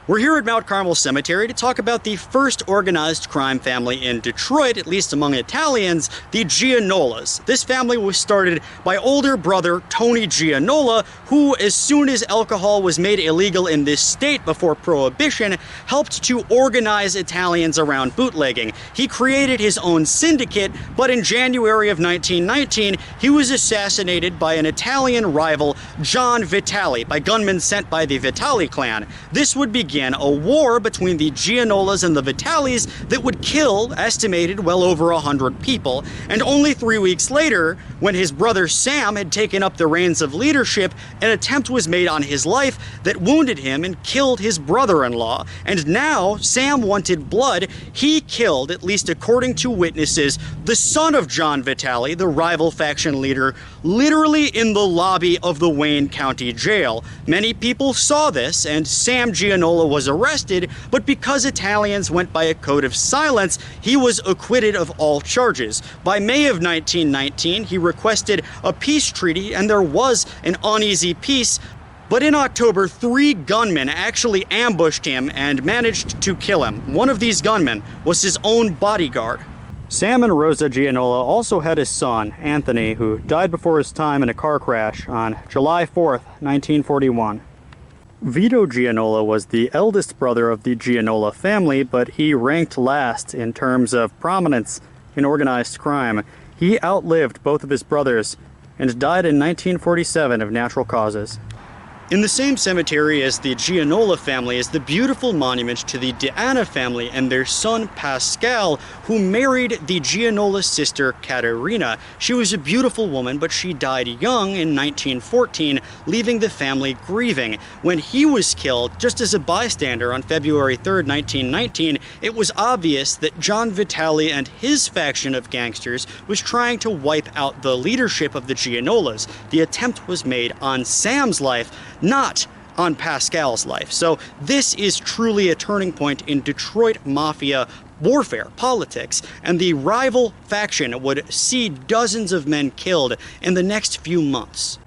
We're here at Mount Carmel Cemetery to talk about the first organized crime family in Detroit, at least among Italians, the Giannolas. This family was started by older brother Tony Giannola, who, as soon as alcohol was made illegal in this state before Prohibition, helped to organize Italians around bootlegging. He created his own syndicate, but in January of 1919, he was assassinated by an Italian rival, John Vitale, by gunmen sent by the Vitale clan. This would begin a war between the Giannolas and the Vitales that would kill, estimated, well over 100 people. And only 3 weeks later, when his brother Sam had taken up the reins of leadership, an attempt was made on his life that wounded him and killed his brother-in-law. And now Sam wanted blood. He killed, at least according to witnesses, the son of John Vitale, the rival faction leader, literally in the lobby of the Wayne County Jail. Many people saw this, and Sam Giannola was arrested, but because Italians went by a code of silence, he was acquitted of all charges. By May of 1919, he requested a peace treaty, and there was an uneasy peace. But in October, 3 gunmen actually ambushed him and managed to kill him. One of these gunmen was his own bodyguard. Sam and Rosa Giannola also had a son, Anthony, who died before his time in a car crash on July 4th, 1941. Vito Giannola was the eldest brother of the Giannola family, but he ranked last in terms of prominence in organized crime. He outlived both of his brothers and died in 1947 of natural causes. In the same cemetery as the Giannola family is the beautiful monument to the D'Anna family and their son Pascal, who married the Giannola sister Caterina. She was a beautiful woman, but she died young in 1914, leaving the family grieving. When he was killed, just as a bystander on February 3rd, 1919, it was obvious that John Vitale and his faction of gangsters was trying to wipe out the leadership of the Giannolas. The attempt was made on Sam's life, not on Pascal's life. So this is truly a turning point in Detroit Mafia warfare, politics, and the rival faction would see dozens of men killed in the next few months.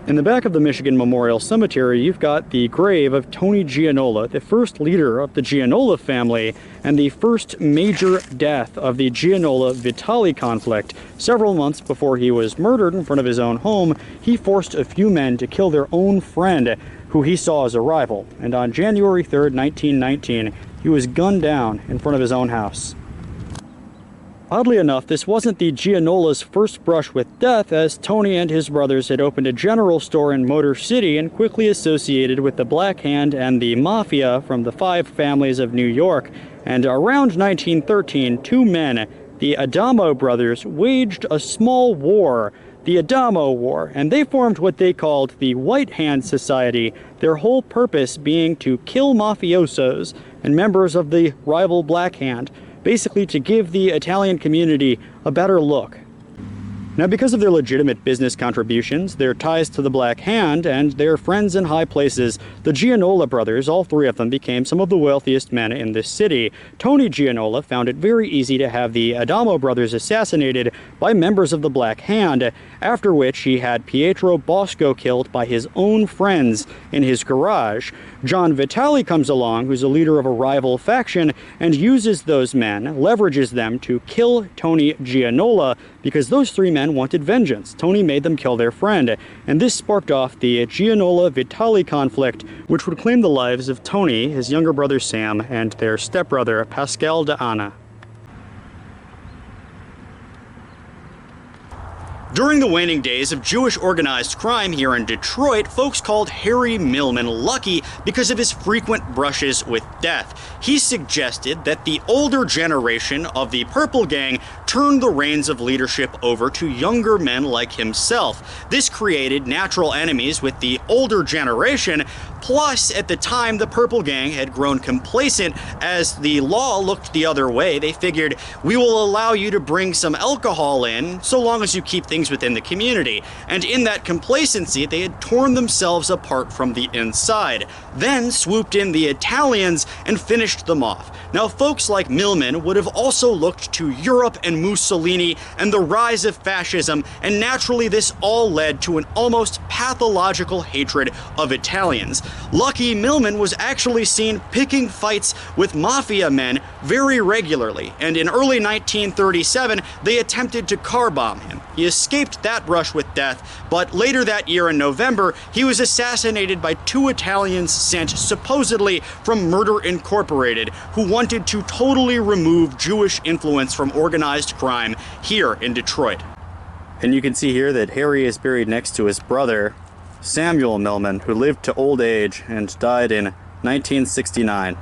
In the back of the Michigan Memorial Cemetery, you've got the grave of Tony Giannola, the first leader of the Giannola family, and the first major death of the Giannola-Vitale conflict. Several months before he was murdered in front of his own home, he forced a few men to kill their own friend, who he saw as a rival. And on January 3rd, 1919, he was gunned down in front of his own house. Oddly enough, this wasn't the Giannola's first brush with death, as Tony and his brothers had opened a general store in Motor City and quickly associated with the Black Hand and the Mafia from the 5 families of New York. And around 1913, 2 men, the Adamo brothers, waged a small war, the Adamo War, and they formed what they called the White Hand Society, their whole purpose being to kill mafiosos and members of the rival Black Hand, basically to give the Italian community a better look. Now, because of their legitimate business contributions, their ties to the Black Hand, and their friends in high places, the Giannola brothers, all 3 of them, became some of the wealthiest men in this city. Tony Giannola found it very easy to have the Adamo brothers assassinated by members of the Black Hand, after which he had Pietro Bosco killed by his own friends in his garage. John Vitale comes along, who's a leader of a rival faction, and uses those men, leverages them to kill Tony Giannola, because those 3 men wanted vengeance. Tony made them kill their friend, and this sparked off the Giannola-Vitale conflict, which would claim the lives of Tony, his younger brother Sam, and their stepbrother Pascal D'Anna. During the waning days of Jewish organized crime here in Detroit, folks called Harry Millman lucky because of his frequent brushes with death. He suggested that the older generation of the Purple Gang turn the reins of leadership over to younger men like himself. This created natural enemies with the older generation. Plus, at the time, the Purple Gang had grown complacent as the law looked the other way. They figured, we will allow you to bring some alcohol in so long as you keep things within the community. And in that complacency, they had torn themselves apart from the inside. Then swooped in the Italians and finished them off. Now, folks like Millman would have also looked to Europe and Mussolini and the rise of fascism, and naturally this all led to an almost pathological hatred of Italians. Lucky Millman was actually seen picking fights with Mafia men very regularly, and in early 1937 they attempted to car bomb him. He escaped that brush with death, but later that year in November he was assassinated by two Italians sent supposedly from Murder Incorporated, who wanted to totally remove Jewish influence from organized crime here in Detroit. And you can see here that Harry is buried next to his brother, Samuel Millman, who lived to old age and died in 1969.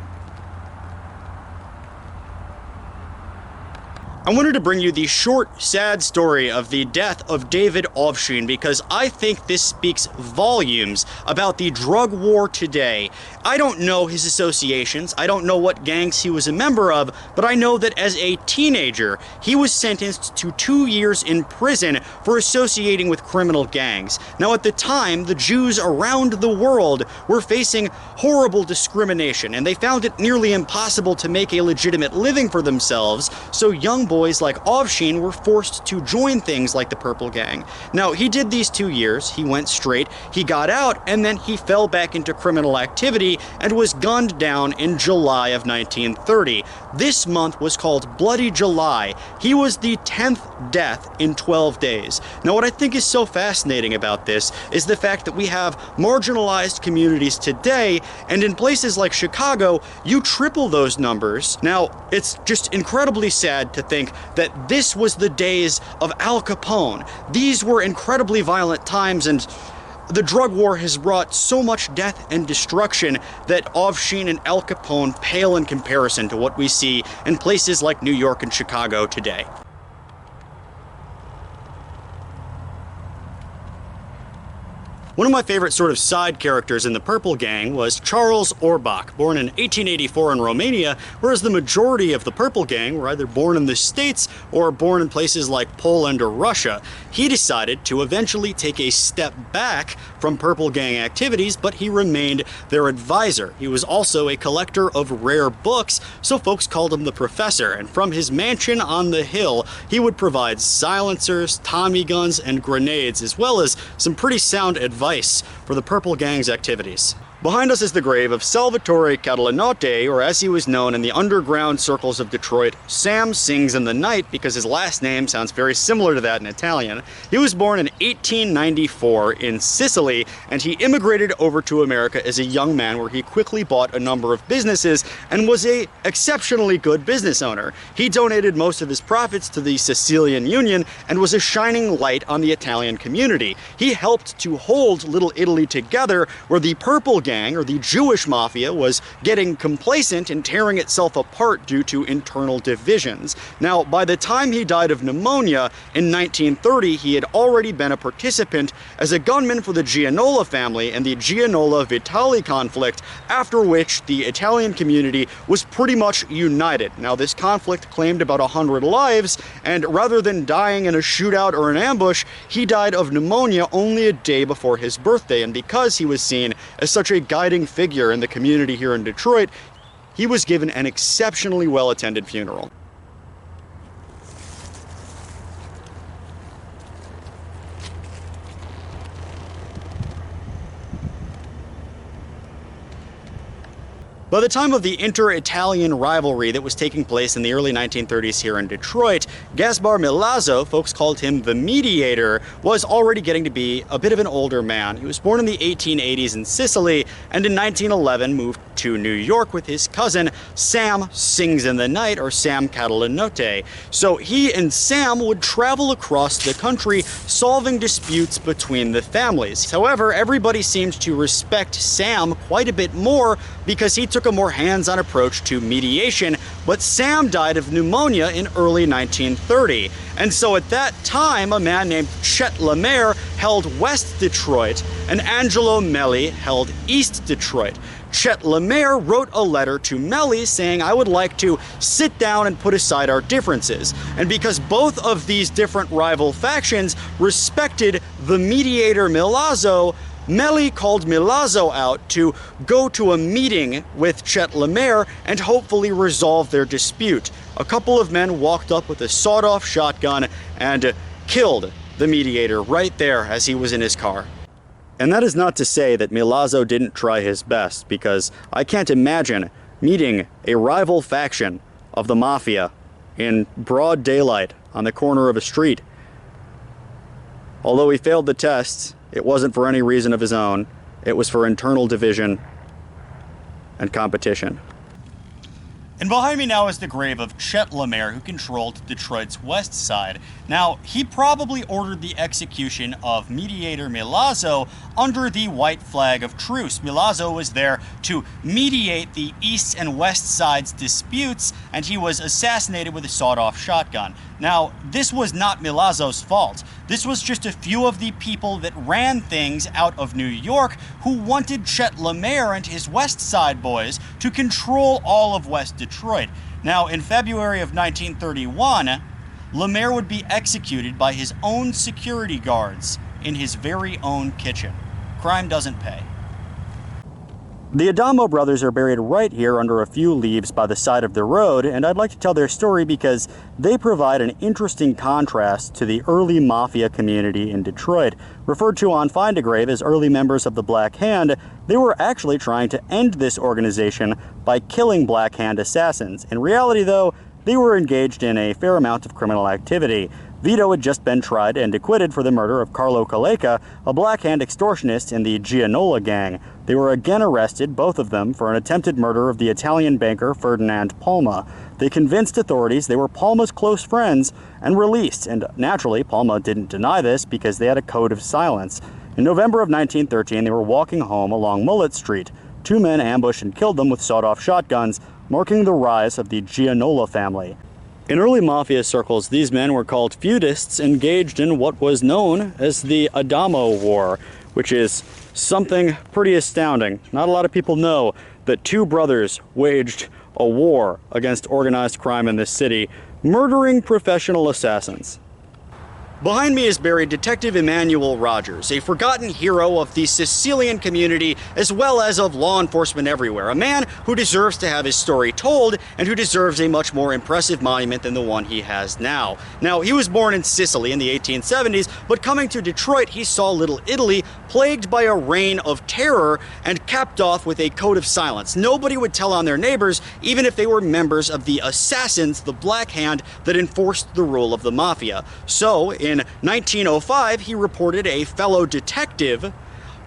I wanted to bring you the short, sad story of the death of David Ovshin because I think this speaks volumes about the drug war today. I don't know his associations, I don't know what gangs he was a member of, but I know that as a teenager, he was sentenced to 2 years in prison for associating with criminal gangs. Now, at the time, the Jews around the world were facing horrible discrimination, and they found it nearly impossible to make a legitimate living for themselves, so young boys like Ovshin were forced to join things like the Purple Gang. Now, he did these 2 years, he went straight, he got out, and then he fell back into criminal activity and was gunned down in July of 1930. This month was called Bloody July. He was the 10th death in 12 days. Now, what I think is so fascinating about this is the fact that we have marginalized communities today, and in places like Chicago, you triple those numbers. Now, it's just incredibly sad to think that this was the days of Al Capone. These were incredibly violent times, and the drug war has brought so much death and destruction that Ovshin and Al Capone pale in comparison to what we see in places like New York and Chicago today. One of my favorite sort of side characters in the Purple Gang was Charles Orbach, born in 1884 in Romania, whereas the majority of the Purple Gang were either born in the States or born in places like Poland or Russia. He decided to eventually take a step back from Purple Gang activities, but he remained their advisor. He was also a collector of rare books, so folks called him the Professor, and from his mansion on the hill, he would provide silencers, Tommy guns, and grenades, as well as some pretty sound advice for the Purple Gang's activities. Behind us is the grave of Salvatore Catalanotte, or as he was known in the underground circles of Detroit, Sam Sings in the Night, because his last name sounds very similar to that in Italian. He was born in 1894 in Sicily, and he immigrated over to America as a young man, where he quickly bought a number of businesses and was an exceptionally good business owner. He donated most of his profits to the Sicilian Union and was a shining light on the Italian community. He helped to hold Little Italy together, where the Purple Gang, or the Jewish Mafia, was getting complacent and tearing itself apart due to internal divisions. Now, by the time he died of pneumonia in 1930, he had already been a participant as a gunman for the Giannola family and the Giannola-Vitali conflict, after which the Italian community was pretty much united. Now, this conflict claimed about 100 lives, and rather than dying in a shootout or an ambush, he died of pneumonia only a day before his birthday, and because he was seen as such a guiding figure in the community here in Detroit, he was given an exceptionally well-attended funeral. By the time of the inter-Italian rivalry that was taking place in the early 1930s here in Detroit, Gaspar Milazzo, folks called him the Mediator, was already getting to be a bit of an older man. He was born in the 1880s in Sicily, and in 1911 moved to New York with his cousin Sam Sings in the Night, or Sam Catalanotte. So he and Sam would travel across the country solving disputes between the families. However, everybody seemed to respect Sam quite a bit more because he took a more hands-on approach to mediation, but Sam died of pneumonia in early 1930. And so at that time, a man named Chet Lemaire held West Detroit, and Angelo Melli held East Detroit. Chet Lemaire wrote a letter to Melli saying, "I would like to sit down and put aside our differences." And because both of these different rival factions respected the mediator Milazzo, Meli called Milazzo out to go to a meeting with Chet Lemaire and hopefully resolve their dispute. A couple of men walked up with a sawed-off shotgun and killed the mediator right there as he was in his car. And that is not to say that Milazzo didn't try his best, because I can't imagine meeting a rival faction of the Mafia in broad daylight on the corner of a street. Although he failed the test, it wasn't for any reason of his own. It was for internal division and competition. And behind me now is the grave of Chet Lemaire, who controlled Detroit's west side. Now, he probably ordered the execution of mediator Milazzo under the white flag of truce. Milazzo was there to mediate the east and west sides' disputes, and he was assassinated with a sawed-off shotgun. Now, this was not Milazzo's fault. This was just a few of the people that ran things out of New York who wanted Chet Lemaire and his West Side boys to control all of West Detroit. Now, in February of 1931, Lemaire would be executed by his own security guards in his very own kitchen. Crime doesn't pay. The Adamo brothers are buried right here under a few leaves by the side of the road, and I'd like to tell their story because they provide an interesting contrast to the early Mafia community in Detroit. Referred to on Find a Grave as early members of the Black Hand, they were actually trying to end this organization by killing Black Hand assassins. In reality, though, they were engaged in a fair amount of criminal activity. Vito had just been tried and acquitted for the murder of Carlo Colleca, a Black Hand extortionist in the Giannola gang. They were again arrested, both of them, for an attempted murder of the Italian banker Ferdinand Palma. They convinced authorities they were Palma's close friends and released, and naturally, Palma didn't deny this because they had a code of silence. In November of 1913, they were walking home along Mullet Street. Two men ambushed and killed them with sawed-off shotguns, marking the rise of the Giannola family. In early Mafia circles, these men were called feudists, engaged in what was known as the Adamo War, which is something pretty astounding. Not a lot of people know that two brothers waged a war against organized crime in this city, murdering professional assassins. Behind me is buried Detective Emanuel Rogers, a forgotten hero of the Sicilian community as well as of law enforcement everywhere. A man who deserves to have his story told and who deserves a much more impressive monument than the one he has now. Now, he was born in Sicily in the 1870s, but coming to Detroit, he saw Little Italy plagued by a reign of terror and capped off with a code of silence. Nobody would tell on their neighbors, even if they were members of the assassins, the Black Hand, that enforced the rule of the Mafia. So, in 1905, he reported a fellow detective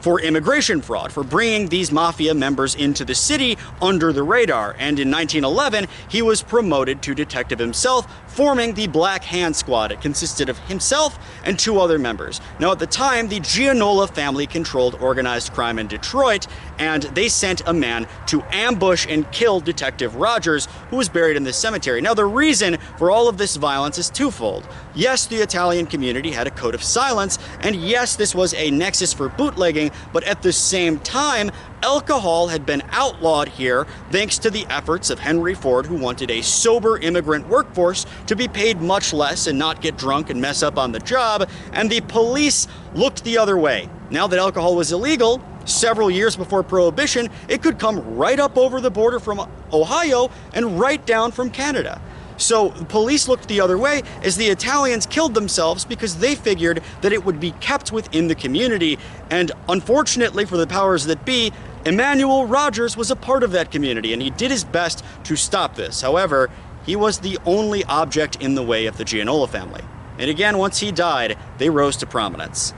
for immigration fraud, for bringing these Mafia members into the city under the radar. And in 1911, he was promoted to detective himself, forming the Black Hand Squad. It consisted of himself and two other members. Now, at the time, the Giannola family controlled organized crime in Detroit, and they sent a man to ambush and kill Detective Rogers, who was buried in this cemetery. Now, the reason for all of this violence is twofold. Yes, the Italian community had a code of silence, and yes, this was a nexus for bootlegging, but at the same time, alcohol had been outlawed here thanks to the efforts of Henry Ford, who wanted a sober immigrant workforce to be paid much less and not get drunk and mess up on the job, and the police looked the other way. Now that alcohol was illegal, several years before Prohibition, it could come right up over the border from Ohio and right down from Canada. So the police looked the other way as the Italians killed themselves because they figured that it would be kept within the community. And unfortunately for the powers that be, Emanuel Rogers was a part of that community, and he did his best to stop this. However, he was the only object in the way of the Giannola family. And again, once he died, they rose to prominence.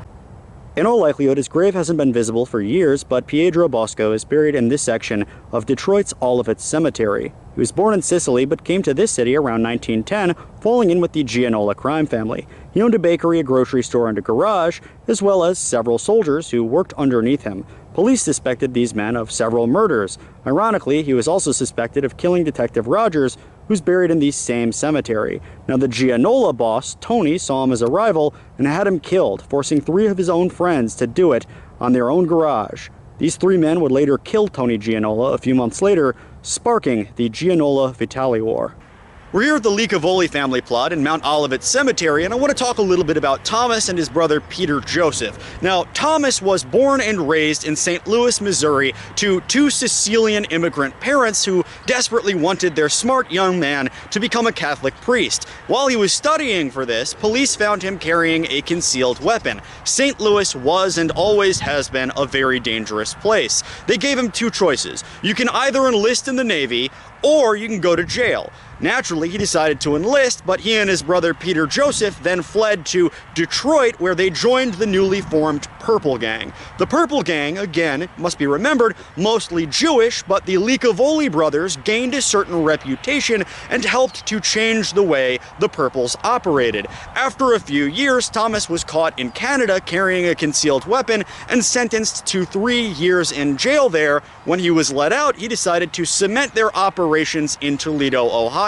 In all likelihood, his grave hasn't been visible for years, but Pietro Bosco is buried in this section of Detroit's Olivet Cemetery. He was born in Sicily, but came to this city around 1910, falling in with the Giannola crime family. He owned a bakery, a grocery store, and a garage, as well as several soldiers who worked underneath him. Police suspected these men of several murders. Ironically, he was also suspected of killing Detective Rogers, who's buried in the same cemetery. Now, the Giannola boss, Tony, saw him as a rival and had him killed, forcing three of his own friends to do it on their own garage. These three men would later kill Tony Giannola a few months later, sparking the Giannola-Vitali War. We're here at the Licavoli family plot in Mount Olivet Cemetery, and I want to talk a little bit about Thomas and his brother Peter Joseph. Now, Thomas was born and raised in St. Louis, Missouri, to two Sicilian immigrant parents who desperately wanted their smart young man to become a Catholic priest. While he was studying for this, police found him carrying a concealed weapon. St. Louis was and always has been a very dangerous place. They gave him two choices. You can either enlist in the Navy or you can go to jail. Naturally, he decided to enlist, but he and his brother Peter Joseph then fled to Detroit, where they joined the newly formed Purple Gang. The Purple Gang, again, must be remembered, mostly Jewish, but the Licavoli brothers gained a certain reputation and helped to change the way the Purples operated. After a few years, Thomas was caught in Canada carrying a concealed weapon and sentenced to 3 years in jail there. When he was let out, he decided to cement their operations in Toledo, Ohio.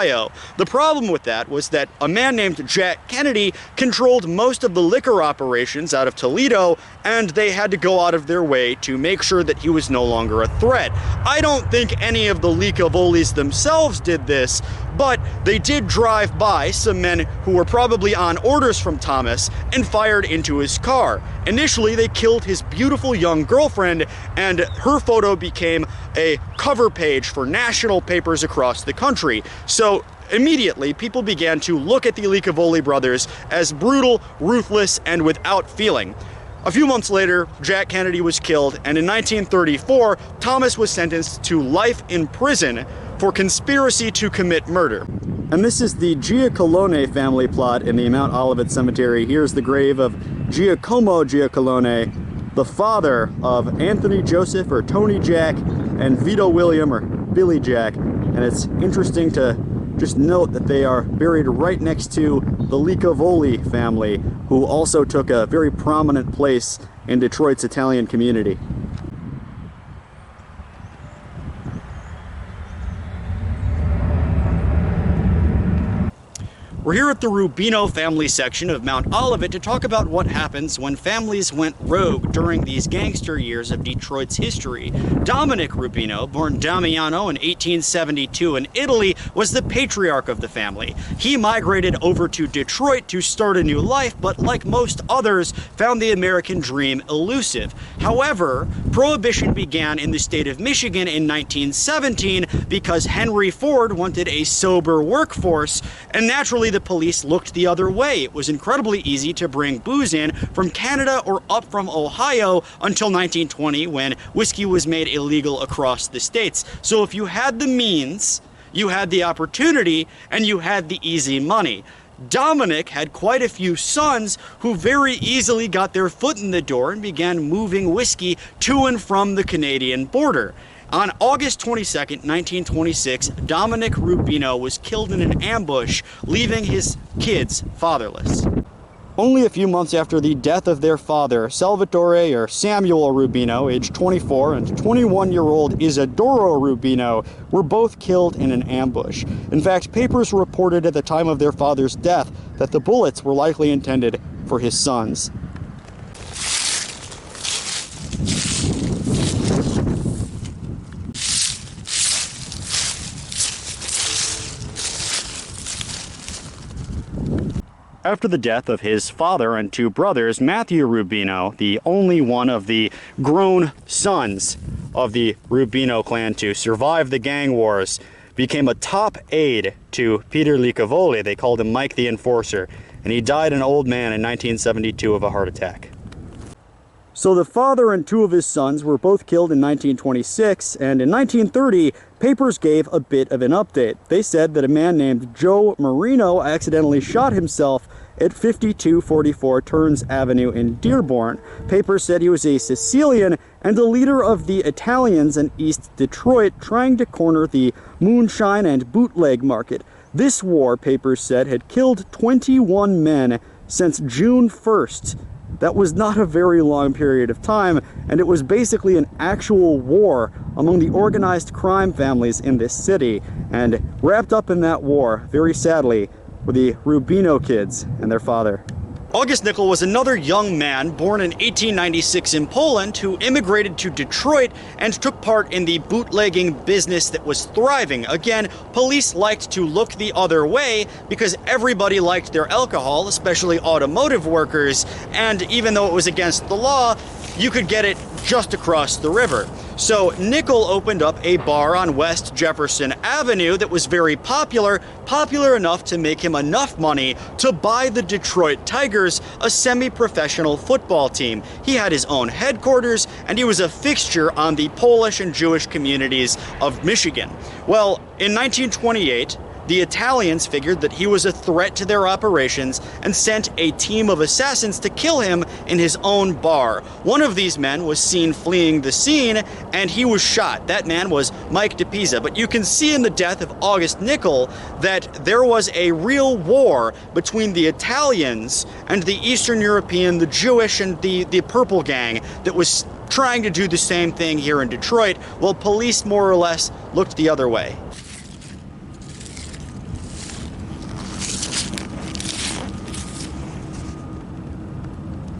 The problem with that was that a man named Jack Kennedy controlled most of the liquor operations out of Toledo, and they had to go out of their way to make sure that he was no longer a threat. I don't think any of the Licavolis themselves did this, but they did drive by some men who were probably on orders from Thomas and fired into his car. Initially, they killed his beautiful young girlfriend, and her photo became a cover page for national papers across the country. So immediately, people began to look at the Licavoli brothers as brutal, ruthless, and without feeling. A few months later, Jack Kennedy was killed, and in 1934, Thomas was sentenced to life in prison for conspiracy to commit murder. And this is the Giannola family plot in the Mount Olivet Cemetery. Here's the grave of Giacomo Giannola, the father of Anthony Joseph, or Tony Jack, and Vito William, or Billy Jack. And it's interesting to just note that they are buried right next to the Licavoli family, who also took a very prominent place in Detroit's Italian community. We're here at the Rubino family section of Mount Olivet to talk about what happens when families went rogue during these gangster years of Detroit's history. Dominic Rubino, born Damiano in 1872 in Italy, was the patriarch of the family. He migrated over to Detroit to start a new life, but like most others, found the American dream elusive. However, Prohibition began in the state of Michigan in 1917 because Henry Ford wanted a sober workforce, and naturally the police looked the other way. It was incredibly easy to bring booze in from Canada or up from Ohio until 1920, when whiskey was made illegal across the states. So if you had the means, you had the opportunity, and you had the easy money. Dominic had quite a few sons who very easily got their foot in the door and began moving whiskey to and from the Canadian border. On August 22nd, 1926, Dominic Rubino was killed in an ambush, leaving his kids fatherless. Only a few months after the death of their father, Salvatore, or Samuel Rubino, aged 24, and 21-year-old Isidoro Rubino were both killed in an ambush. In fact, papers reported at the time of their father's death that the bullets were likely intended for his sons. After the death of his father and two brothers, Matthew Rubino, the only one of the grown sons of the Rubino clan to survive the gang wars, became a top aide to Peter Licavoli. They called him Mike the Enforcer, and he died an old man in 1972 of a heart attack. So the father and two of his sons were both killed in 1926, and in 1930, papers gave a bit of an update. They said that a man named Joe Marino accidentally shot himself at 5244 Turns Avenue in Dearborn. Papers said he was a Sicilian and the leader of the Italians in East Detroit, trying to corner the moonshine and bootleg market. This war, papers said, had killed 21 men since June 1st. That was not a very long period of time, and it was basically an actual war among the organized crime families in this city. And wrapped up in that war, very sadly, were the Rubino kids and their father. August Nykiel was another young man born in 1896 in Poland who immigrated to Detroit and took part in the bootlegging business that was thriving. Again, police liked to look the other way because everybody liked their alcohol, especially automotive workers, and even though it was against the law, you could get it just across the river. So Nykiel opened up a bar on West Jefferson Avenue that was very popular enough to make him enough money to buy the Detroit Tigers, a semi-professional football team. He had his own headquarters, and he was a fixture on the Polish and Jewish communities of Michigan. Well, in 1928, the Italians figured that he was a threat to their operations and sent a team of assassins to kill him in his own bar. One of these men was seen fleeing the scene, and he was shot. That man was Mike DePisa. But you can see in the death of August Nykiel that there was a real war between the Italians and the Eastern European, the Jewish, and the Purple Gang that was trying to do the same thing here in Detroit, while police more or less looked the other way.